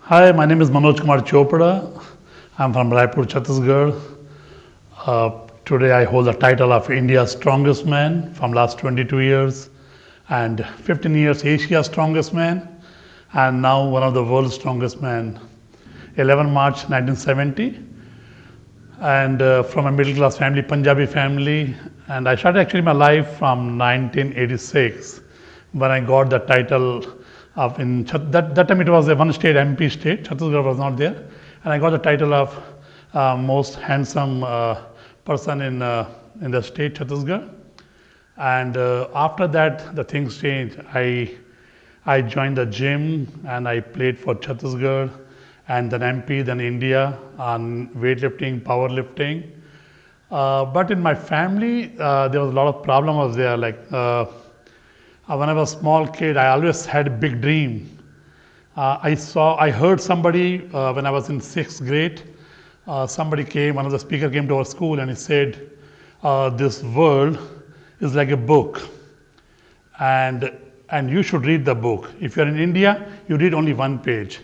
Hi, my name is Manoj Chopra. I'm from Raipur, Chhattisgarh. Today I hold the title of India's strongest man from last 22 years and 15 years Asia's strongest man and now one of the world's strongest men. 11 March 1970 and from a middle class family, Punjabi family, and I started actually my life from 1986 when I got the title of that time it was a one state MP state, Chhattisgarh was not there, and I got the title of most handsome person in the state Chhattisgarh. And after that, the things changed. I joined the gym and I played for Chhattisgarh and then MP, then India on weightlifting, powerlifting. But in my family, there was a lot of problems there. When I was a small kid, I always had a big dream. I heard somebody when I was in sixth grade. Somebody came, one of the speaker came to our school and he said, "This world is like a book, and you should read the book. If you're in India, you read only one page.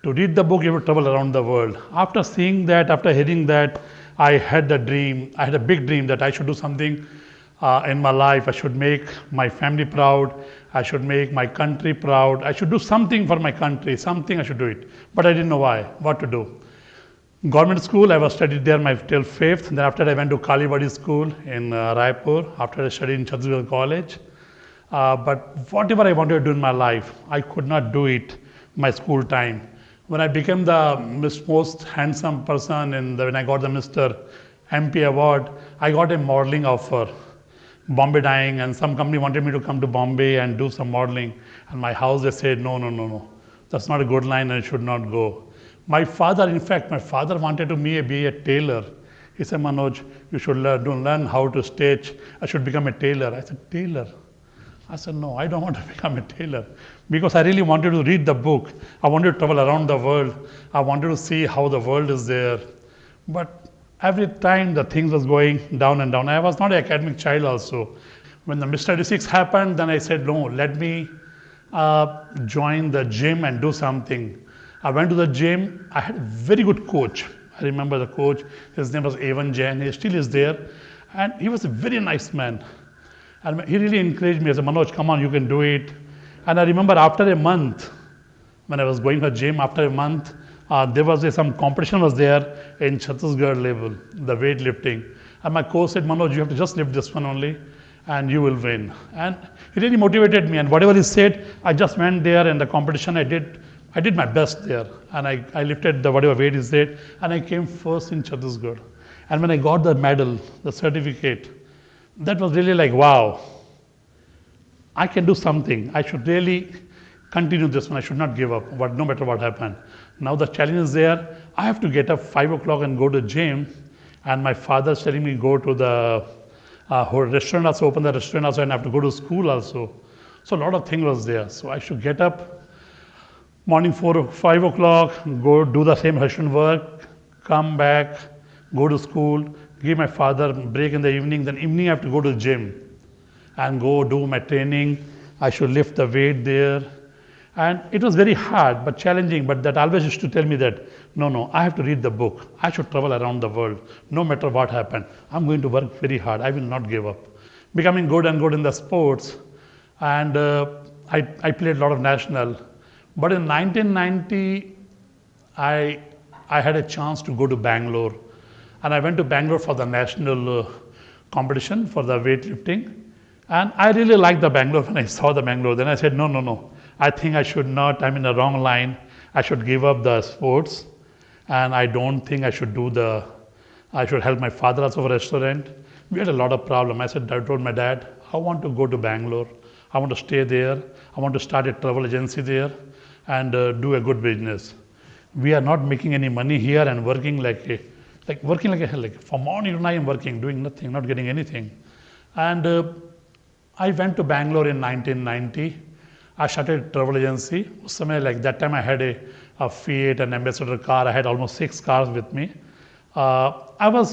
To read the book, you will travel around the world." After seeing that, after hearing that, I had the dream. I had a big dream that I should do something in my life. I should make my family proud. I should make my country proud. I should do something for my country. Something I should do it. But I didn't know why, what to do. Government school, I was studied there till fifth. Then after I went to Kalibadi school in Raipur. After I studied in Chhattisgarh College. But whatever I wanted to do in my life, I could not do it my school time. When I became the most handsome person when I got the Mr. MP award, I got a modeling offer. Bombay dying, and some company wanted me to come to Bombay and do some modeling. And my house, they said, no. That's not a good line and it should not go. My father wanted me to be a tailor. He said, "Manoj, you should learn how to stitch. I should become a tailor." I said, "Tailor?" I said, "No, I don't want to become a tailor." Because I really wanted to read the book. I wanted to travel around the world. I wanted to see how the world is there. But every time the things was going down and down. I was not an academic child also. When the Mr. 86 happened, then I said, "No, let me join the gym and do something." I went to the gym. I had a very good coach. I remember the coach. His name was Evan Jain. He still is there. And he was a very nice man. And he really encouraged me. He said, "Manoj, come on, you can do it." And I remember after a month, when I was going to the gym, after a month, there was some competition was there in Chhattisgarh level, the weightlifting. And my coach said, "Manoj, you have to just lift this one only and you will win." And he really motivated me. And whatever he said, I just went there in the competition. I did my best there. And I lifted the whatever weight he said. And I came first in Chhattisgarh. And when I got the medal, the certificate, that was really like, wow, I can do something. I should really continue this one. I should not give up, no matter what happened. Now the challenge is there. I have to get up 5 o'clock and go to the gym. And my father's telling me go to the restaurant also, open the restaurant also, and I have to go to school also. So a lot of things was there. So I should get up morning 5 o'clock, go do the same restaurant work, come back, go to school, give my father a break in the evening. Then evening I have to go to the gym and go do my training. I should lift the weight there. And it was very hard but challenging, but that always used to tell me that, no, I have to read the book. I should travel around the world, no matter what happened. I'm going to work very hard. I will not give up. Becoming good in the sports. And I played a lot of national. But in 1990, I had a chance to go to Bangalore. And I went to Bangalore for the national competition for the weightlifting. And I really liked the Bangalore when I saw the Bangalore. Then I said, no. I think I should not, I'm in the wrong line. I should give up the sports. And I don't think I should I should help my father also for a restaurant. We had a lot of problem. I told my dad, I want to go to Bangalore. I want to stay there. I want to start a travel agency there and do a good business. We are not making any money here and working like a hell. Like from morning to night I'm working, doing nothing, not getting anything. And I went to Bangalore in 1990. I started a travel agency. Somewhere like that time I had a Fiat, an Ambassador car. I had almost 6 cars with me. I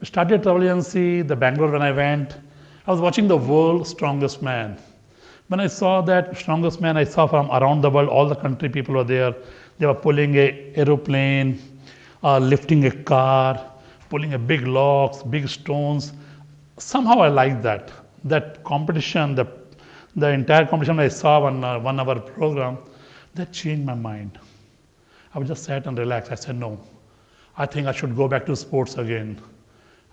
started travel agency, the Bangalore when I went. I was watching the world's strongest man. When I saw that strongest man, I saw from around the world, all the country people were there. They were pulling a aeroplane, lifting a car, pulling a big logs, big stones. Somehow I liked that. That competition, the entire competition I saw on 1 hour program, that changed my mind. I was just sat and relaxed. I said, no, I think I should go back to sports again.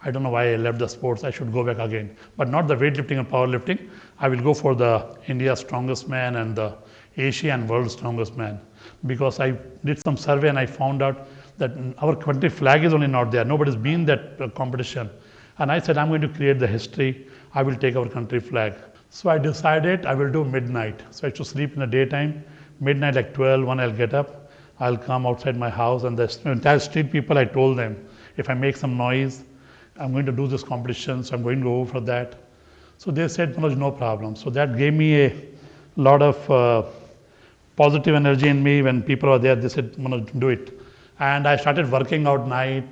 I don't know why I left the sports. I should go back again, but not the weightlifting and powerlifting. I will go for the India's strongest man and the Asia and world's strongest man, because I did some survey and I found out that our country flag is only not there. Nobody's been that competition, and I said I'm going to create the history. I will take our country flag. So I decided I will do midnight. So I used to sleep in the daytime. Midnight, like 12, 1, I'll get up. I'll come outside my house, and the entire street people, I told them, if I make some noise, I'm going to do this competition, so I'm going to go for that. So they said, Manoj, no problem. So that gave me a lot of positive energy in me. When people were there, they said, Manoj, do it. And I started working out night.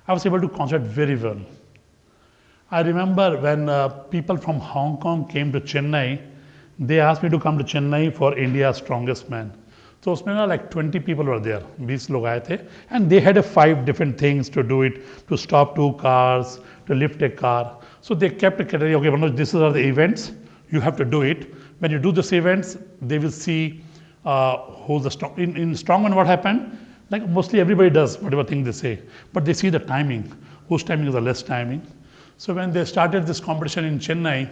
I was able to concentrate very well. I remember when people from Hong Kong came to Chennai, they asked me to come to Chennai for India's strongest man. So उसमें ना like 20 people were there, 20 लोग आए थे, and they had 5 different things to do it, to stop 2 cars, to lift a car. So they kept a category, okay, Manoj, these are the events, you have to do it. When you do these events, they will see who's the strong. In strongman, what happened? Like mostly everybody does whatever thing they say, but they see the timing, whose timing is the less timing. So when they started this competition in Chennai,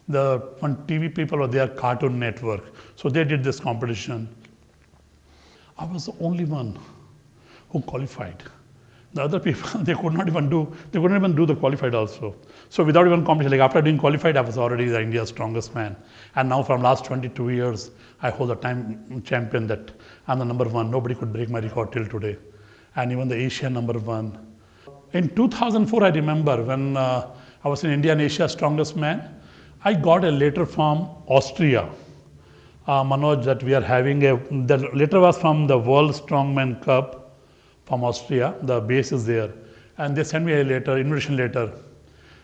the one TV people were there, Cartoon Network. So they did this competition. I was the only one who qualified. The other people, they couldn't even do the qualified also. So without even competition, like after doing qualified, I was already the India's strongest man. And now from last 22 years, I hold the time champion that I'm the number 1. Nobody could break my record till today. And even the Asian number 1. In 2004, I remember when I was in India and Asia's strongest man, I got a letter from Austria. Manoj, that we are having the letter was from the World Strongman Cup from Austria. The base is there. And they sent me a letter, invitation letter.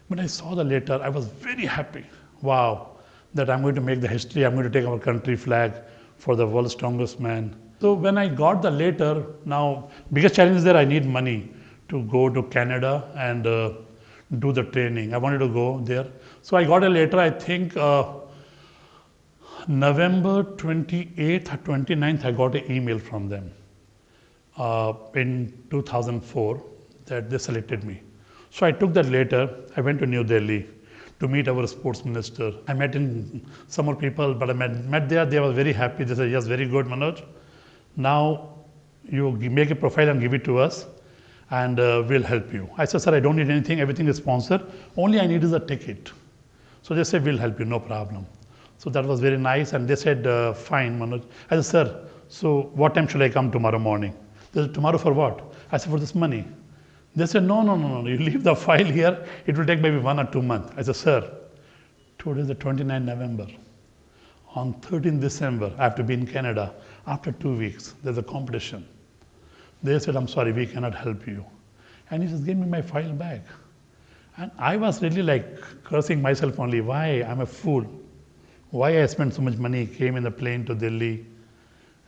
When I saw the letter, I was very happy. Wow, that I'm going to make the history. I'm going to take our country flag for the world's strongest man. So when I got the letter, now biggest challenge is that I need money to go to Canada and do the training. I wanted to go there. So I got a letter, I think, November 28th or 29th, I got an email from them in 2004 that they selected me. So I took that letter, I went to New Delhi to meet our sports minister. I met in some more people, but I met there, they were very happy. They said, yes, very good, Manoj. Now you make a profile and give it to us, and we'll help you. I said, sir, I don't need anything, everything is sponsored. Only I need is a ticket. So they said, we'll help you, no problem. So that was very nice, and they said, fine, Manoj. I said, sir, so what time should I come tomorrow morning? They said, tomorrow for what? I said, for this money. They said, no, you leave the file here, it will take maybe 1 or 2 months. I said, sir, today is the 29th November. On 13th December, I have to be in Canada. After 2 weeks, there's a competition. They said, I'm sorry, we cannot help you. And he just gave me my file back. And I was really like cursing myself only. Why? I'm a fool. Why I spent so much money, came in the plane to Delhi,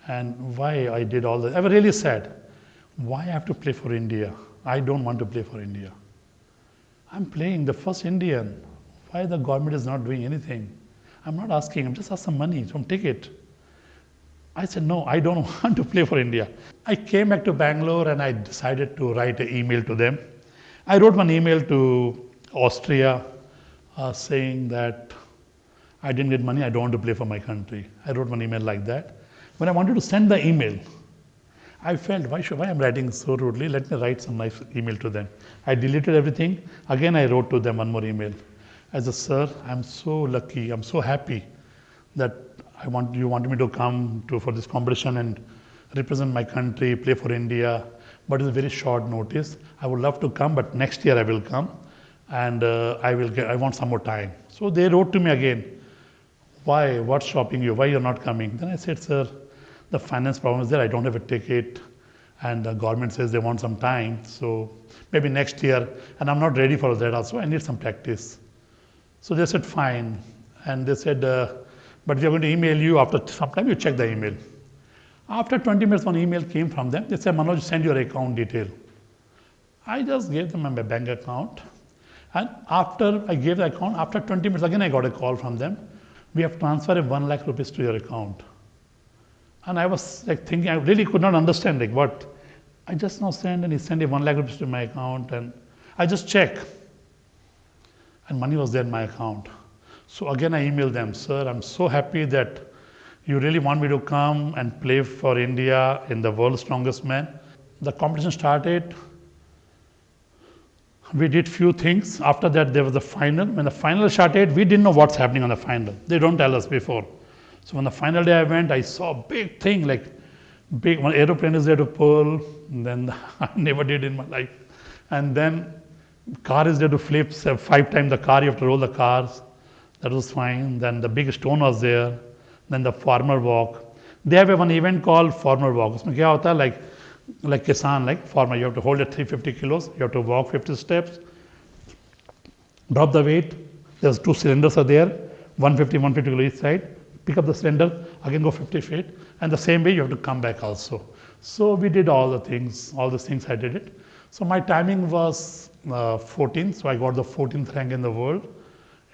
and why I did all that. I was really sad. Why I have to play for India? I don't want to play for India. I'm playing the first Indian. Why the government is not doing anything? I'm not asking, I'm just asking some money, some ticket. I said, no, I don't want to play for India. I came back to Bangalore and I decided to write an email to them. I wrote one email to Austria saying that I didn't get money, I don't want to play for my country. I wrote one email like that. When I wanted to send the email, I felt, why I'm writing so rudely? Let me write some nice email to them. I deleted everything. Again, I wrote to them one more email. I said, sir, I'm so lucky, I'm so happy that you wanted me to come for this competition and represent my country, play for India, but it's a very short notice. I would love to come, but next year I will come, and I want some more time. So they wrote to me again, why, what's stopping you, why you're not coming? Then I said, sir, the finance problem is there, I don't have a ticket, and the government says they want some time, so maybe next year, and I'm not ready for that also, I need some practice. So they said, fine, and they said, but we are going to email you after some time, you check the email. After 20 minutes, one email came from them. They said, Manoj, send your account detail. I just gave them my bank account. And after I gave the account, after 20 minutes, again I got a call from them. We have transferred 1 lakh rupees to your account. And I was like thinking, I really could not understand like what. I just now sent, and he sent 1 lakh rupees to my account, and I just check. And money was there in my account. So again I emailed them, sir, I'm so happy that you really want me to come and play for India in the World's Strongest Man. The competition started. We did few things. After that, there was the final. When the final started, we didn't know what's happening on the final. They don't tell us before. So when the final day I went, I saw a big thing, like big one aeroplane is there to pull. And then I never did in my life. And then car is there to flip 5 times the car. You have to roll the cars. That was fine. Then the big stone was there. Then the farmer walk. They have one event called farmer walk. उसमें क्या होता है like kisan, like farmer. You have to hold it 350 kilos. You have to walk 50 steps. Drop the weight. There's 2 cylinders are there. 150 kilos each side. Pick up the cylinder. Again go 50 feet. And the same way you have to come back also. So we did all the things. All these things I did it. So my timing was 14th. So I got the 14th rank in the world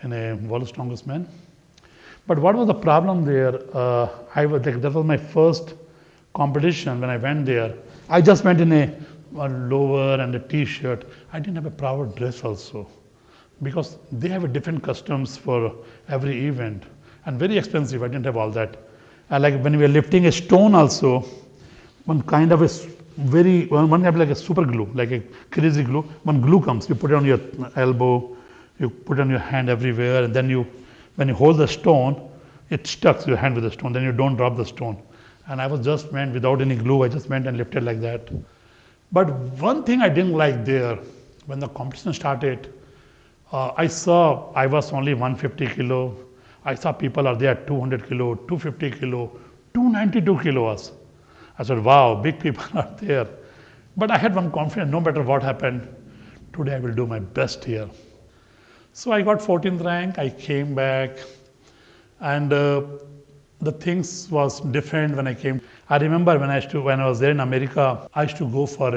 in a World's Strongest Man. But what was the problem there? That was my first competition when I went there. I just went in a lower and a t-shirt. I didn't have a proper dress also, because they have a different customs for every event and very expensive. I didn't have all that. And like when we were lifting a stone also, one kind of one have like a super glue, like a crazy glue. One glue comes, you put it on your elbow, you put it on your hand everywhere, and then when you hold the stone, it stucks your hand with the stone, then you don't drop the stone. And I was just went without any glue, I just went and lifted like that. But one thing I didn't like there, when the competition started, I saw I was only 150 kilo. I saw people are there 200 kilo, 250 kilo, 292 kilos. I said, wow, big people are there. But I had one confidence, no matter what happened, today I will do my best here. So I got 14th rank, I came back, and the things was different when I came. I remember when I was there in America, I used to go for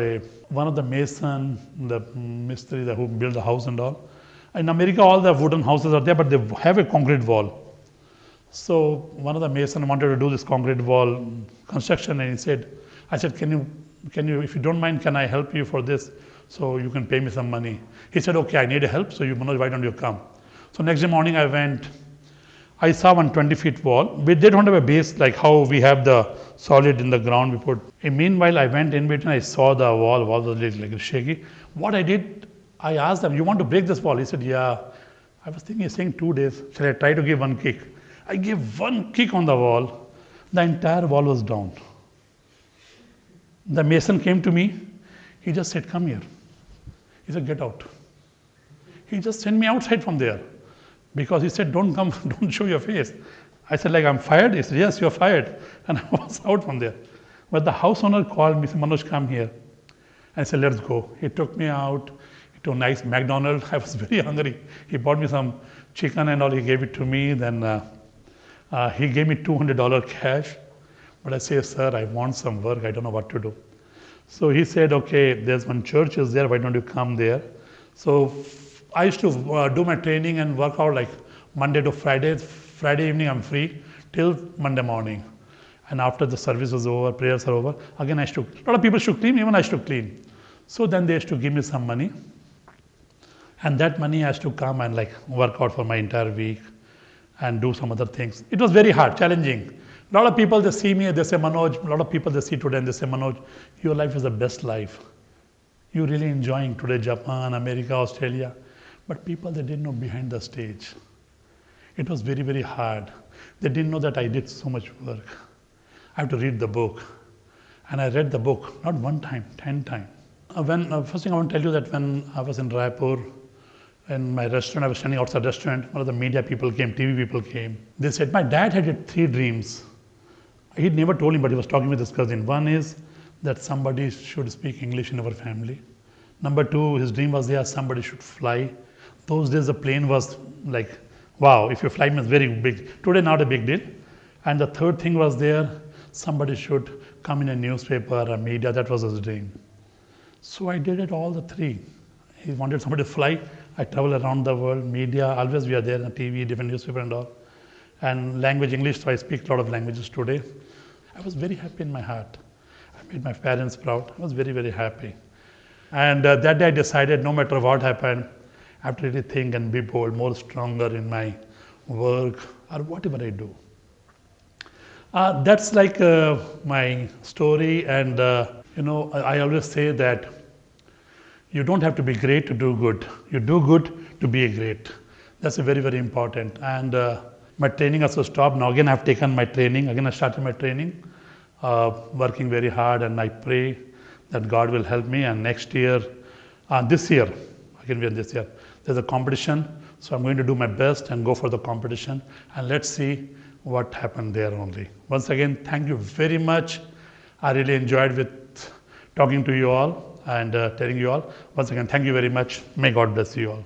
one of the mason, the mistri who built the house and all. In America, all the wooden houses are there, but they have a concrete wall. So one of the mason wanted to do this concrete wall construction, and I said, can you, if you don't mind, can I help you for this? So you can pay me some money. He said, okay, I need help, so Manoj, why don't you come? So next day morning I went, I saw one 20-feet wall. They don't have a base like how we have the solid in the ground we put. And meanwhile, I went in between, I saw the wall was like shaky. What I did, I asked them, you want to break this wall? He said, yeah. I was thinking, he's saying 2 days. Shall I try to give one kick? I gave one kick on the wall, the entire wall was down. The mason came to me, he just said, come here. He said, get out. He just sent me outside from there, because he said, don't come, don't show your face. I said, like, I'm fired? He said, yes, you're fired. And I was out from there. But the house owner called me, said, Manoj, come here. I said, let's go. He took me out to a nice McDonald's. I was very hungry. He bought me some chicken and all, he gave it to me. Then he gave me $200 cash. But I said, sir, I want some work, I don't know what to do. So he said, okay, there's one church is there, why don't you come there? So I used to do my training and work out like Monday to Friday. Friday evening I'm free till Monday morning. And after the service was over, prayers are over, again a lot of people should clean, even I used to clean. So then they used to give me some money. And that money has to come and like work out for my entire week and do some other things. It was very hard, challenging. A lot of people, they see me, they say, Manoj, a lot of people they see today and they say, Manoj, your life is the best life. You're really enjoying today Japan, America, Australia. But people, they didn't know behind the stage. It was very, very hard. They didn't know that I did so much work. I have to read the book. And I read the book, not 1 time, 10 times. First thing I want to tell you that when I was in Raipur, in my restaurant, I was standing outside the restaurant, one of the media people came, TV people came. They said, my dad had 3 dreams. He never told me, but he was talking with his cousin. One is that somebody should speak English in our family. Number 2, his dream was there, somebody should fly. Those days the plane was like, wow, if you fly means very big. Today not a big deal. And the third thing was there, somebody should come in a newspaper, a media. That was his dream. So I did it all the three. He wanted somebody to fly. I travel around the world, media, always we are there on TV, different newspaper and all. And language, English, so I speak a lot of languages today. I was very happy in my heart. I made my parents proud. I was very, very happy. And that day I decided no matter what happened, I have to really think and be bold, more stronger in my work or whatever I do. That's like my story, and I always say that you don't have to be great to do good. You do good to be a great. That's a very, very important. And my training also stopped. Now again I've taken my training. Again I started my training, working very hard, and I pray that God will help me. And next year, this year, there's a competition. So I'm going to do my best and go for the competition. And let's see what happened there only. Once again, thank you very much. I really enjoyed with talking to you all and telling you all. Once again, thank you very much. May God bless you all.